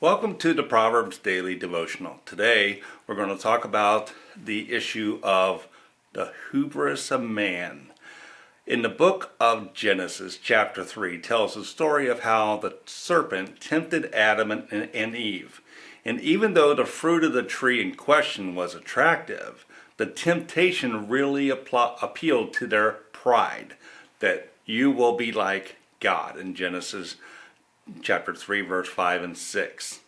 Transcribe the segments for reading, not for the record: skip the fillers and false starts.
Welcome to the Proverbs Daily Devotional. Today we're going to talk about the issue of the hubris of man. In the book of Genesis, chapter 3, tells the story of how the serpent tempted Adam and Eve. And even though the fruit of the tree in question was attractive, the temptation really appealed to their pride, that you will be like God in Genesis chapter 3, verse 5 and 6.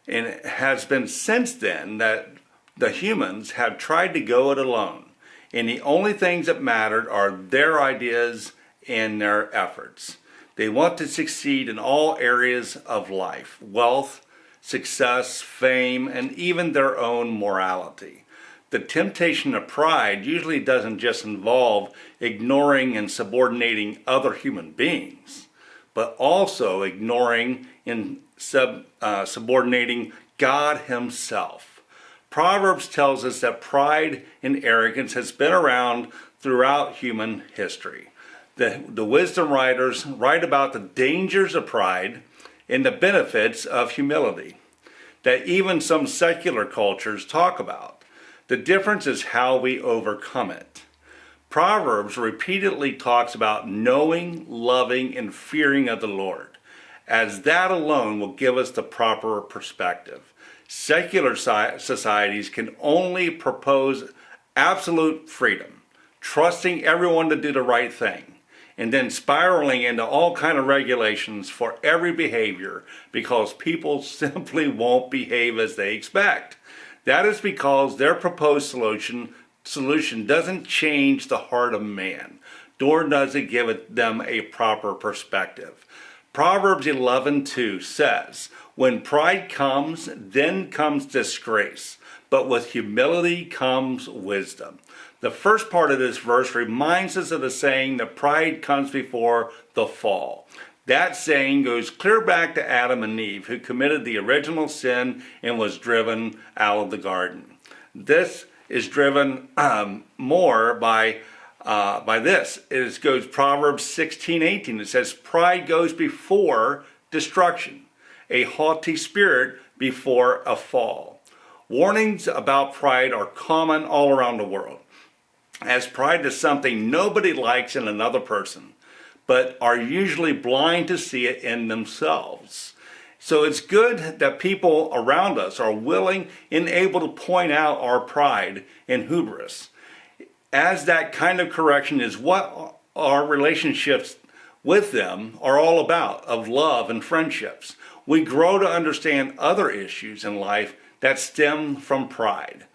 And it has been since then that the humans have tried to go it alone. And the only things that mattered are their ideas and their efforts. They want to succeed in all areas of life: wealth, success, fame, and even their own morality. The temptation of pride usually doesn't just involve ignoring and subordinating other human beings, but also ignoring and subordinating God Himself. Proverbs tells us that pride and arrogance has been around throughout human history. The wisdom writers write about the dangers of pride and the benefits of humility that even some secular cultures talk about. The difference is how we overcome it. Proverbs repeatedly talks about knowing, loving, and fearing of the Lord, as that alone will give us the proper perspective. Secular societies can only propose absolute freedom, trusting everyone to do the right thing, and then spiraling into all kinds of regulations for every behavior because people simply won't behave as they expect. That is because their proposed solution doesn't change the heart of man, nor does it give them a proper perspective. Proverbs 11:2 says, "When pride comes, then comes disgrace, but with humility comes wisdom." The first part of this verse reminds us of the saying that pride comes before the fall. That saying goes clear back to Adam and Eve, who committed the original sin and was driven out of the garden. This is driven more by this. It goes Proverbs 16:18. It says, "Pride goes before destruction, a haughty spirit before a fall." Warnings about pride are common all around the world, as pride is something nobody likes in another person, but are usually blind to see it in themselves. So it's good that people around us are willing and able to point out our pride and hubris, as that kind of correction is what our relationships with them are all about, of love and friendships. We grow to understand other issues in life that stem from pride.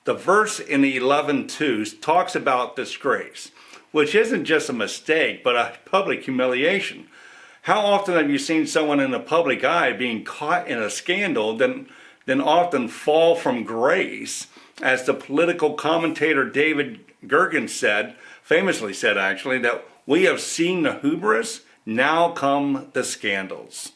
The verse in 11:2 talks about disgrace, which isn't just a mistake, but a public humiliation. How often have you seen someone in the public eye being caught in a scandal, then often fall from grace, as the political commentator David Gergen famously said actually, that we have seen the hubris, now come the scandals.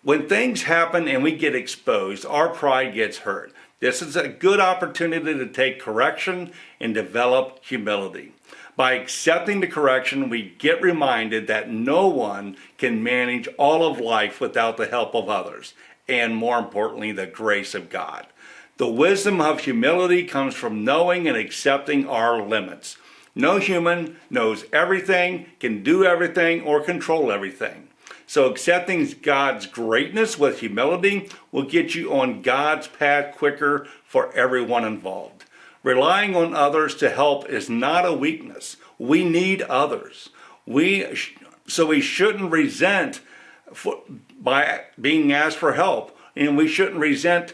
When things happen and we get exposed, our pride gets hurt. This is a good opportunity to take correction and develop humility. By accepting the correction, we get reminded that no one can manage all of life without the help of others, and more importantly, the grace of God. The wisdom of humility comes from knowing and accepting our limits. No human knows everything, can do everything, or control everything. So accepting God's greatness with humility will get you on God's path quicker for everyone involved. Relying on others to help is not a weakness. We need others. So we shouldn't resent by being asked for help, and we shouldn't resent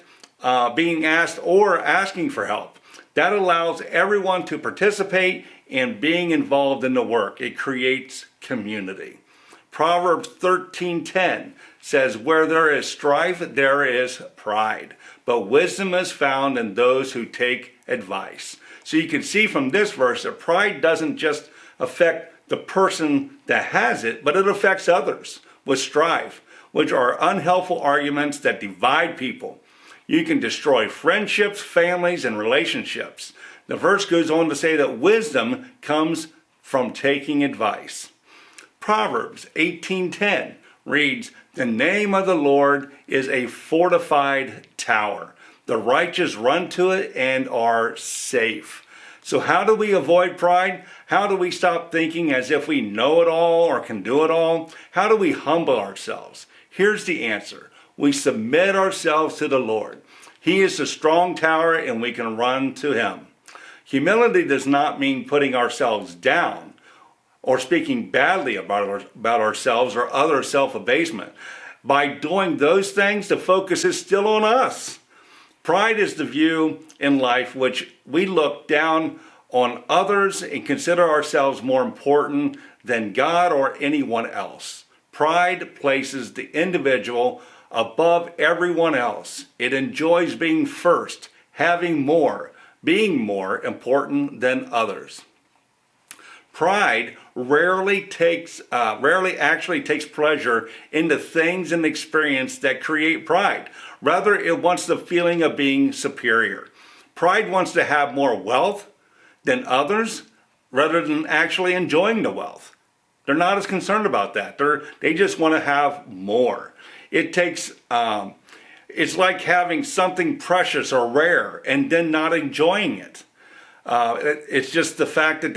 being asked or asking for help. That allows everyone to participate in being involved in the work. It creates community. Proverbs 13:10 says, "Where there is strife, there is pride, but wisdom is found in those who take advice." So you can see from this verse that pride doesn't just affect the person that has it, but it affects others with strife, which are unhelpful arguments that divide people. You can destroy friendships, families, and relationships. The verse goes on to say that wisdom comes from taking advice. Proverbs 18:10 reads, "The name of the Lord is a fortified tower. The righteous run to it and are safe." So how do we avoid pride? How do we stop thinking as if we know it all or can do it all? How do we humble ourselves? Here's the answer. We submit ourselves to the Lord. He is the strong tower and we can run to him. Humility does not mean putting ourselves down or speaking badly about ourselves or other self-abasement. By doing those things, the focus is still on us. Pride is the view in life which we look down on others and consider ourselves more important than God or anyone else. Pride places the individual above everyone else. It enjoys being first, having more, being more important than others. Pride rarely actually takes pleasure in the things and experience that create pride. Rather, it wants the feeling of being superior. Pride wants to have more wealth than others rather than actually enjoying the wealth. They're not as concerned about that. They just want to have more. It's like having something precious or rare and then not enjoying it. It's just the fact that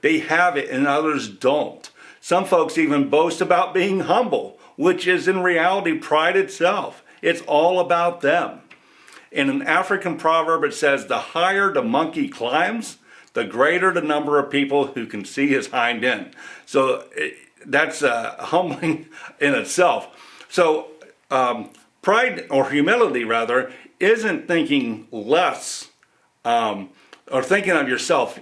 they have it and others don't. Some folks even boast about being humble, which is in reality pride itself. It's all about them. In an African proverb, it says, "The higher the monkey climbs, the greater the number of people who can see his hind end." So that's humbling in itself. So pride, or humility rather, isn't thinking less or thinking of yourself,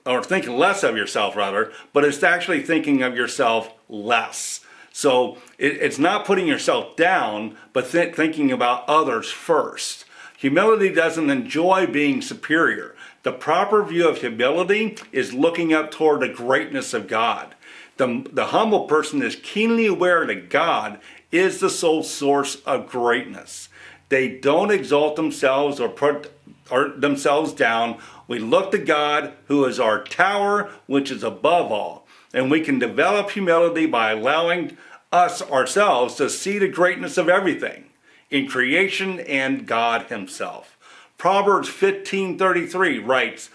or thinking less of yourself rather, but it's actually thinking of yourself less. So it's not putting yourself down, but thinking about others first. Humility doesn't enjoy being superior. The proper view of humility is looking up toward the greatness of God. The humble person is keenly aware that God is the sole source of greatness. They don't exalt themselves or put themselves down. We look to God, who is our tower, which is above all. And we can develop humility by allowing us ourselves to see the greatness of everything in creation and God himself. Proverbs 15:33 writes,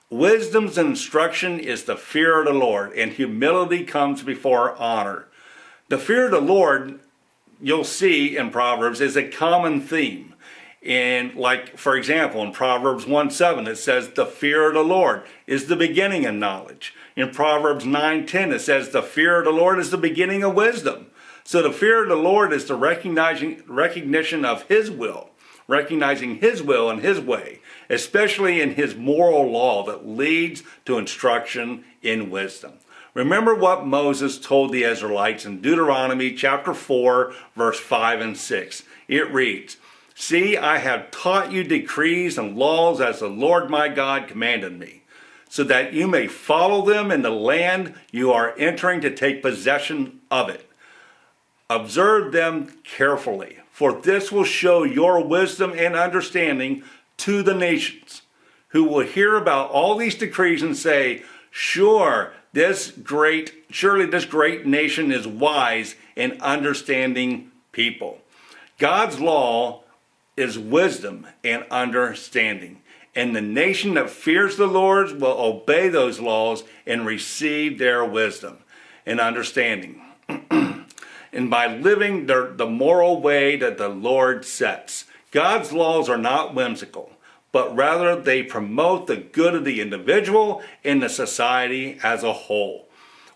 "Wisdom's instruction is the fear of the Lord, and humility comes before honor." The fear of the Lord, you'll see in Proverbs, is a common theme. And like, for example, in Proverbs 1:7, it says, "The fear of the Lord is the beginning of knowledge." In Proverbs 9:10, it says, "The fear of the Lord is the beginning of wisdom." So the fear of the Lord is the recognition of his will, recognizing his will and his way, especially in his moral law that leads to instruction in wisdom. Remember what Moses told the Israelites in Deuteronomy chapter 4, verse 5 and 6. It reads, "See, I have taught you decrees and laws as the Lord my God commanded me, so that you may follow them in the land you are entering to take possession of it. Observe them carefully, for this will show your wisdom and understanding to the nations, who will hear about all these decrees and say, surely this great nation is wise and understanding people." God's law is wisdom and understanding, and the nation that fears the Lord will obey those laws and receive their wisdom and understanding. And by living the moral way that the Lord sets. God's laws are not whimsical, but rather they promote the good of the individual and the society as a whole.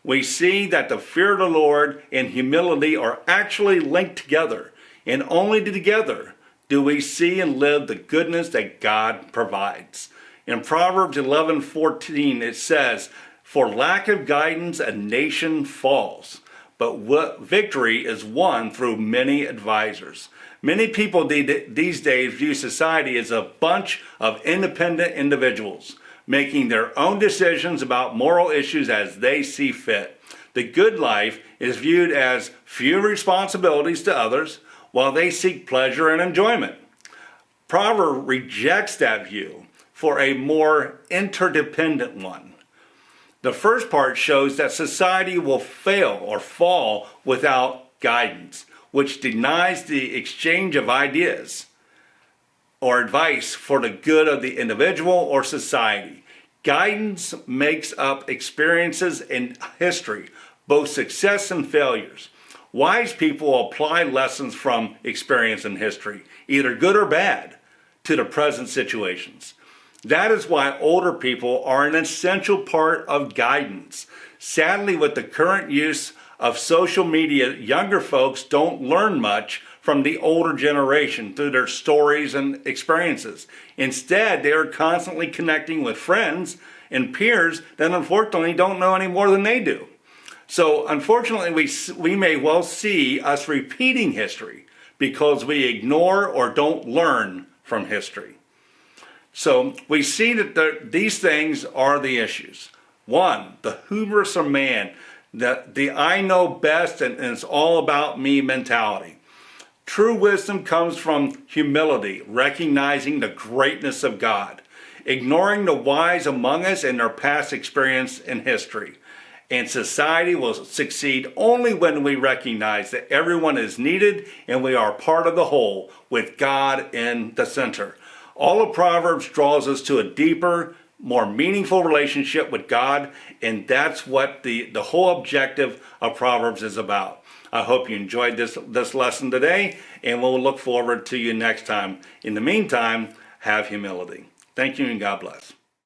We see that the fear of the Lord and humility are actually linked together, and only together do we see and live the goodness that God provides. In Proverbs 11:14 it says, "For lack of guidance a nation falls, but victory is won through many advisors." Many people these days view society as a bunch of independent individuals, making their own decisions about moral issues as they see fit. The good life is viewed as few responsibilities to others, while they seek pleasure and enjoyment. Proverbs rejects that view for a more interdependent one. The first part shows that society will fail or fall without guidance, which denies the exchange of ideas or advice for the good of the individual or society. Guidance makes up experiences in history, both success and failures. Wise people apply lessons from experience in history, either good or bad, to the present situations. That is why older people are an essential part of guidance. Sadly, with the current use of social media, younger folks don't learn much from the older generation through their stories and experiences. Instead, they are constantly connecting with friends and peers that unfortunately don't know any more than they do. So unfortunately, we may well see us repeating history because we ignore or don't learn from history. So we see that these things are the issues. One, the hubris of man, the I know best and it's all about me mentality. True wisdom comes from humility, recognizing the greatness of God, ignoring the wise among us and their past experience in history. And society will succeed only when we recognize that everyone is needed and we are part of the whole with God in the center. All of Proverbs draws us to a deeper, more meaningful relationship with God, and that's what the whole objective of Proverbs is about. I hope you enjoyed this lesson today, and we'll look forward to you next time. In the meantime, have humility. Thank you and God bless.